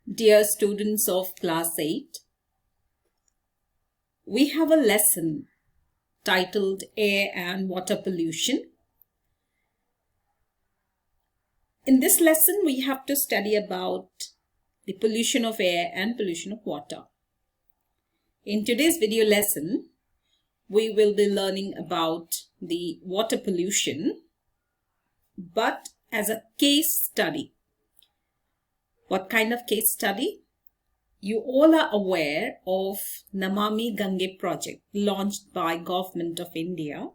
Dear students of class 8, we have a lesson titled Air and Water Pollution. In this lesson, we have to study about the pollution of air and pollution of water. In today's video lesson, we will be learning about the water pollution, but as a case study. What kind of case study? You all are aware of Namami Gange project launched by Government of India.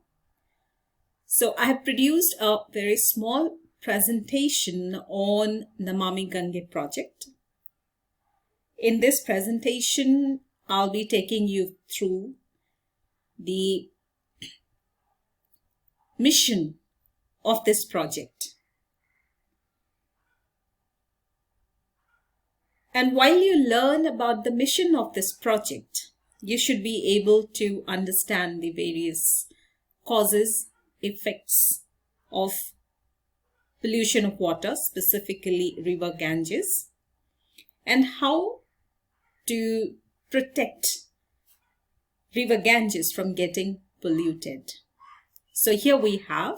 So I have produced a very small presentation on Namami Gange project. In this presentation, I'll be taking you through the mission of this project. And while you learn about the mission of this project, you should be able to understand the various causes, effects of pollution of water, specifically River Ganges, and how to protect River Ganges from getting polluted. So here we have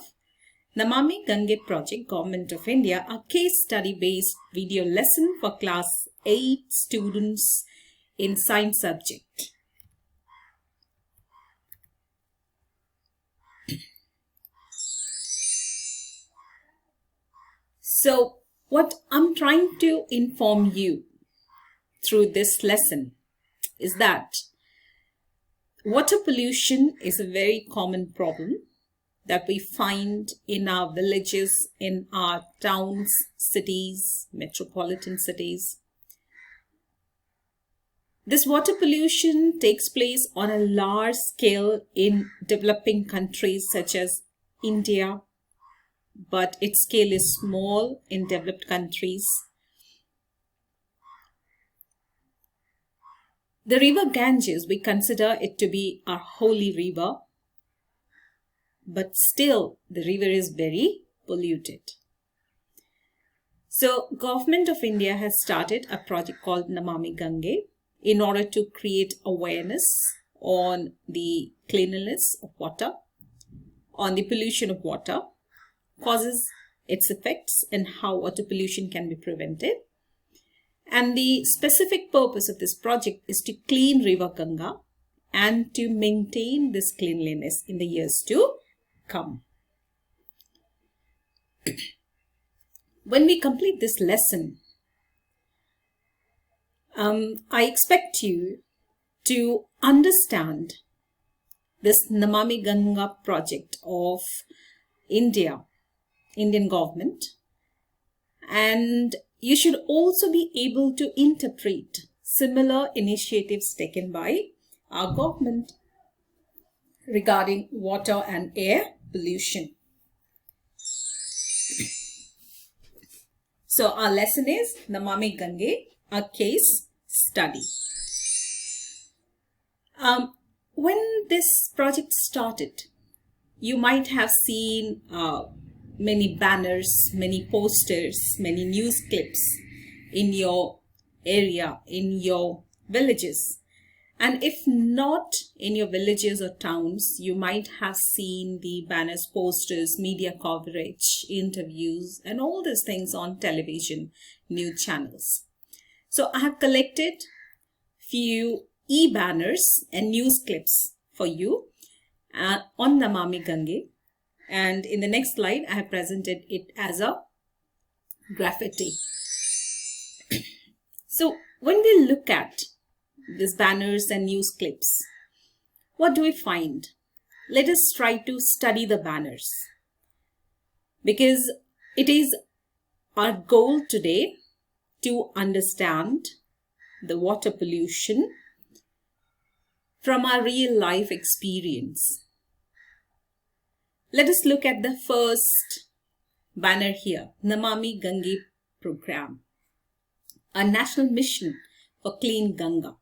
Namami Gange project, Government of India, a case study based video lesson for class 8 students in science subject. So what I'm trying to inform you through this lesson is that water pollution is a very common problem that we find in our villages, in our towns, cities, metropolitan cities. This water pollution takes place on a large scale in developing countries such as India, but its scale is small in developed countries. The River Ganges, we consider it to be our holy river, but still the river is very polluted. So Government of India has started a project called Namami Gange in order to create awareness on the cleanliness of water, on the pollution of water, causes, its effects, and how water pollution can be prevented. And the specific purpose of this project is to clean River Ganga and to maintain this cleanliness in the years to come. When we complete this lesson, I expect you to understand this Namami Ganga project of Indian government, and you should also be able to interpret similar initiatives taken by our government regarding water and air pollution. So our lesson is Namami Gange, a case study. When this project started, you might have seen many banners, many posters, many news clips in your area, in your villages. And if not in your villages or towns, you might have seen the banners, posters, media coverage, interviews, and all these things on television, news channels. So I have collected few e-banners and news clips for you on Namami Gange. And in the next slide, I have presented it as a graffiti. So when we look at these banners and news clips, what do we find? Let us try to study the banners, because it is our goal today to understand the water pollution from our real life experience. Let us look at the first banner here, Namami Gange program, a national mission for clean Ganga.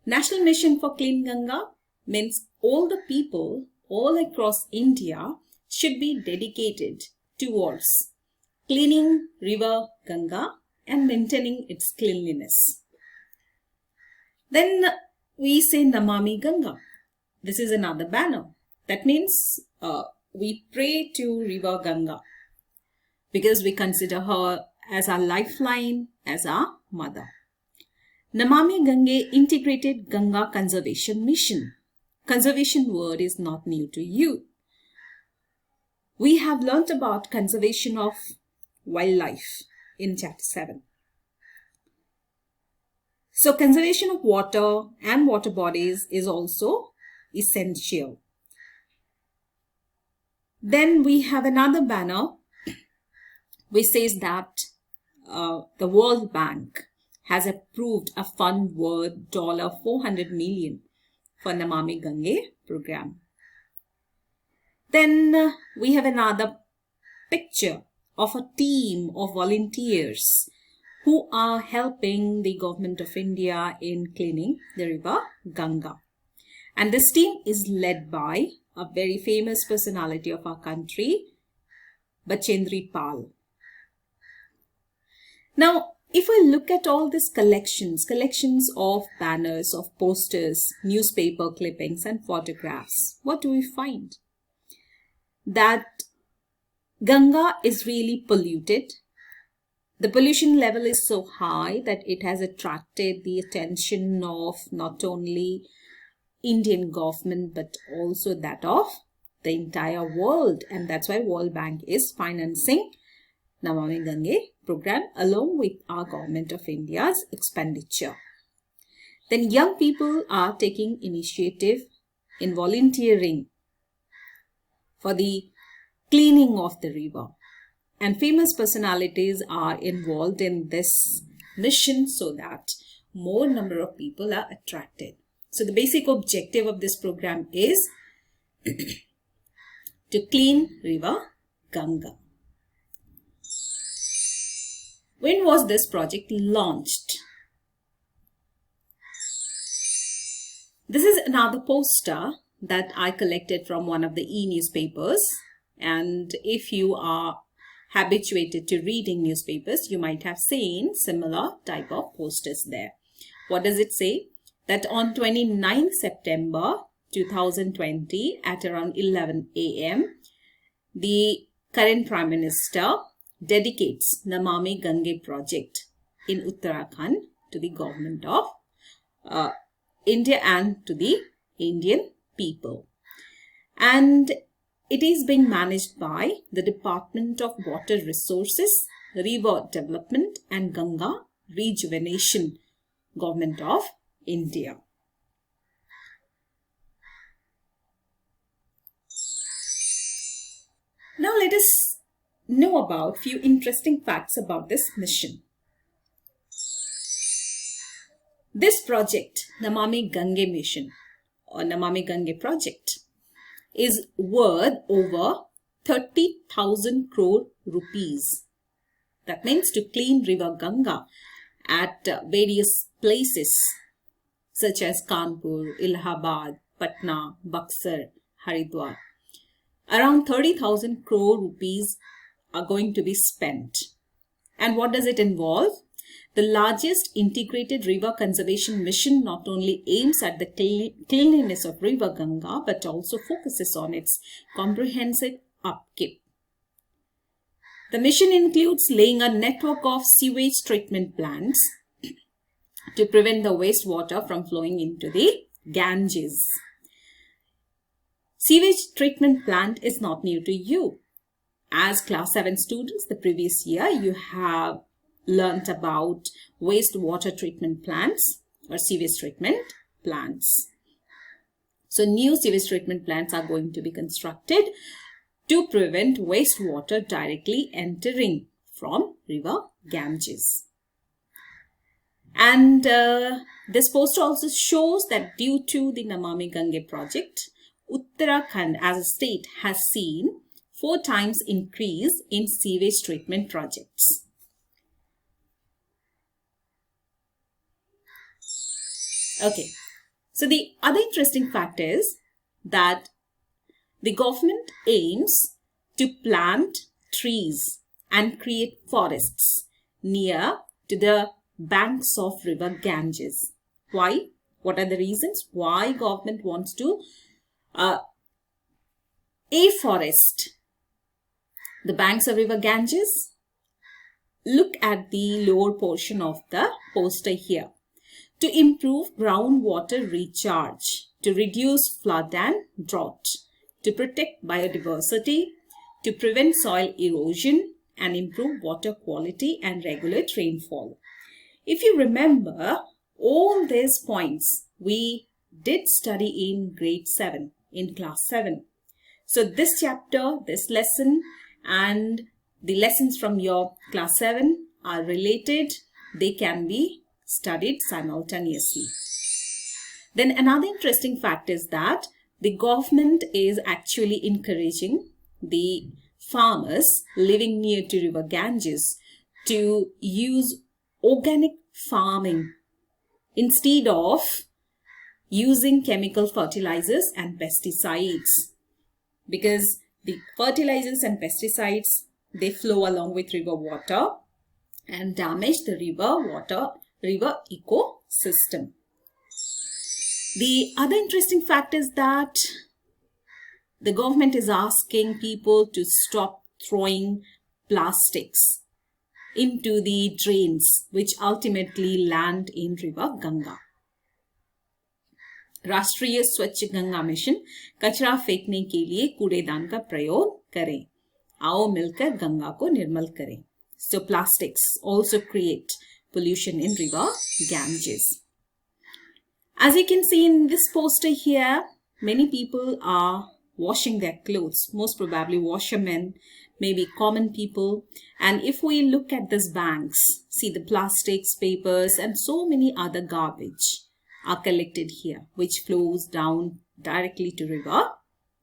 National mission for clean Ganga means all the people all across India should be dedicated towards cleaning River Ganga and maintaining its cleanliness. Then we say Namami Ganga. This is another banner. That means we pray to River Ganga because we consider her as our lifeline, as our mother. Namami Gange Integrated Ganga Conservation Mission. Conservation word is not new to you. We have learnt about conservation of wildlife in chapter 7. So conservation of water and water bodies is also essential. Then we have another banner which says that the World Bank has approved a fund worth $400 million for Namami Gange program. Then we have another picture of a team of volunteers who are helping the government of India in cleaning the river Ganga. And this team is led by a very famous personality of our country, Bachendri Pal. Now, if we look at all these collections of banners, of posters, newspaper clippings and photographs, what do we find? That Ganga is really polluted. The pollution level is so high that it has attracted the attention of not only Indian government but also that of the entire world, and that's why World Bank is financing Namami Gange program along with our government of India's expenditure. Then young people are taking initiative in volunteering for the cleaning of the river. And famous personalities are involved in this mission so that more number of people are attracted. So the basic objective of this program is to clean river Ganga. When was this project launched? This is another poster that I collected from one of the e-newspapers. And if you are habituated to reading newspapers, you might have seen similar type of posters there. What does it say? That on 29 September 2020 at around 11 a.m., the current Prime Minister dedicates Namami Gange project in Uttarakhand to the government of India and to the Indian people. And it is being managed by the Department of Water Resources, River Development and Ganga Rejuvenation, Government of India. Now let us know about few interesting facts about this mission. This project, Namami Gange mission or Namami Gange project, is worth over 30,000 crore rupees. That means to clean river Ganga at various places such as Kanpur, Allahabad, Patna, Buxar, Haridwar. Around 30,000 crore rupees are going to be spent. And what does it involve? The largest integrated river conservation mission not only aims at the cleanliness of river Ganga but also focuses on its comprehensive upkeep. The mission includes laying a network of sewage treatment plants to prevent the wastewater from flowing into the Ganges. Sewage treatment plant is not new to you. As class 7 students, the previous year you have learnt about wastewater treatment plants or sewage treatment plants. So new sewage treatment plants are going to be constructed to prevent wastewater directly entering from river Ganges. And this poster also shows that due to the Namami Gange project, Uttarakhand as a state has seen 4 times increase in sewage treatment projects. Okay, so the other interesting fact is that the government aims to plant trees and create forests near to the banks of river Ganges. Why? What are the reasons why government wants to afforest the banks of river Ganges? Look at the lower portion of the poster here. To improve groundwater recharge, to reduce flood and drought, to protect biodiversity, to prevent soil erosion and improve water quality and regulate rainfall. If you remember, all these points we did study in grade 7, in class 7. So this chapter, this lesson and the lessons from your class 7 are related. They can be studied simultaneously. Then another interesting fact is that the government is actually encouraging the farmers living near to river Ganges to use organic farming instead of using chemical fertilizers and pesticides, because the fertilizers and pesticides, they flow along with river water and damage the river ecosystem. The other interesting fact is that the government is asking people to stop throwing plastics into the drains, which ultimately land in river Ganga. राष्ट्रीय स्वच्छ Ganga mission कचरा फेंकने के लिए कूड़ेदान का प्रयोग करें. आओ मिलकर गंगा को निर्मल करें. So plastics also create pollution in river Ganges. As you can see in this poster here, many people are washing their clothes, most probably washermen, maybe common people. And if we look at these banks, see the plastics, papers, and so many other garbage are collected here, which flows down directly to river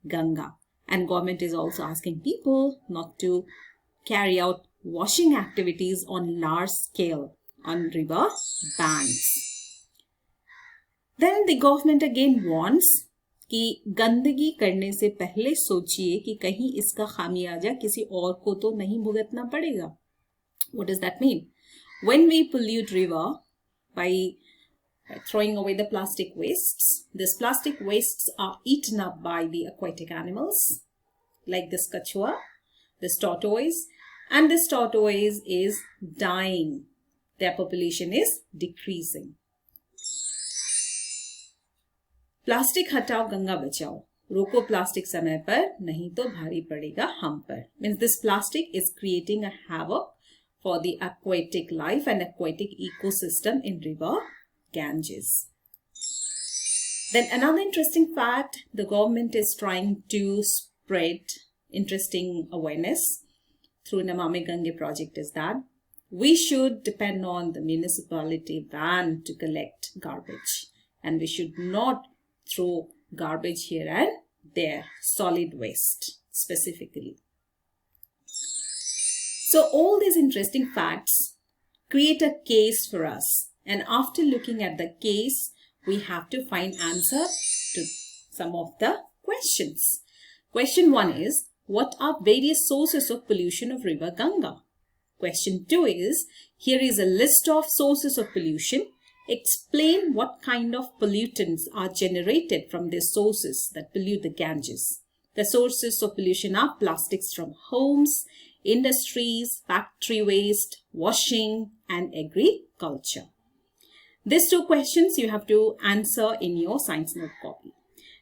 Ganga. And government is also asking people not to carry out washing activities on large scale on river banks. Then the government again wants कि गंदगी करने से पहले सोचिए कि कहीं इसका खामियाजा किसी और को तो नहीं भुगतना पड़ेगा. What does that mean? When we pollute river by throwing away the plastic wastes, these plastic wastes are eaten up by the aquatic animals like this kachua, this tortoise, and this tortoise is dying. Their population is decreasing. Plastic हटाओ गंगा बचाओ, रोको plastic समय पर, नहीं तो भारी पड़ेगा हम पर. Means this plastic is creating a havoc for the aquatic life and aquatic ecosystem in river Ganges. Then another interesting fact, the government is trying to spread interesting awareness through Namami Gange project is that we should depend on the municipality van to collect garbage, and we should not throw garbage here and there, solid waste specifically. So all these interesting facts create a case for us, and after looking at the case, we have to find answer to some of the questions. Question 1 is, what are various sources of pollution of river Ganga? Question 2 is, here is a list of sources of pollution. Explain what kind of pollutants are generated from these sources that pollute the Ganges. The sources of pollution are plastics from homes, industries, factory waste, washing, and agriculture. These 2 questions you have to answer in your science note copy.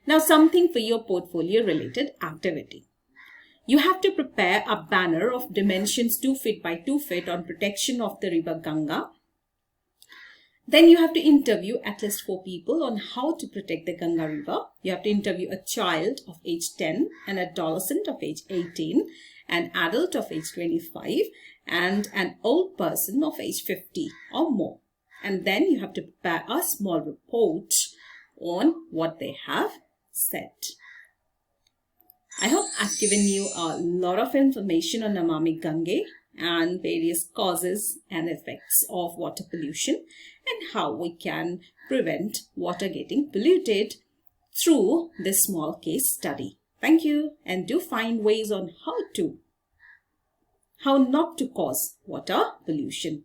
Now something for your portfolio related activity. You have to prepare a banner of dimensions 2 feet by 2 feet on protection of the river Ganga. Then you have to interview at least 4 people on how to protect the Ganga river. You have to interview a child of age 10, an adolescent of age 18, an adult of age 25, and an old person of age 50 or more. And then you have to prepare a small report on what they have said. I hope I've given you a lot of information on Namami Gange and various causes and effects of water pollution and how we can prevent water getting polluted through this small case study. Thank you, and do find ways on how not to cause water pollution.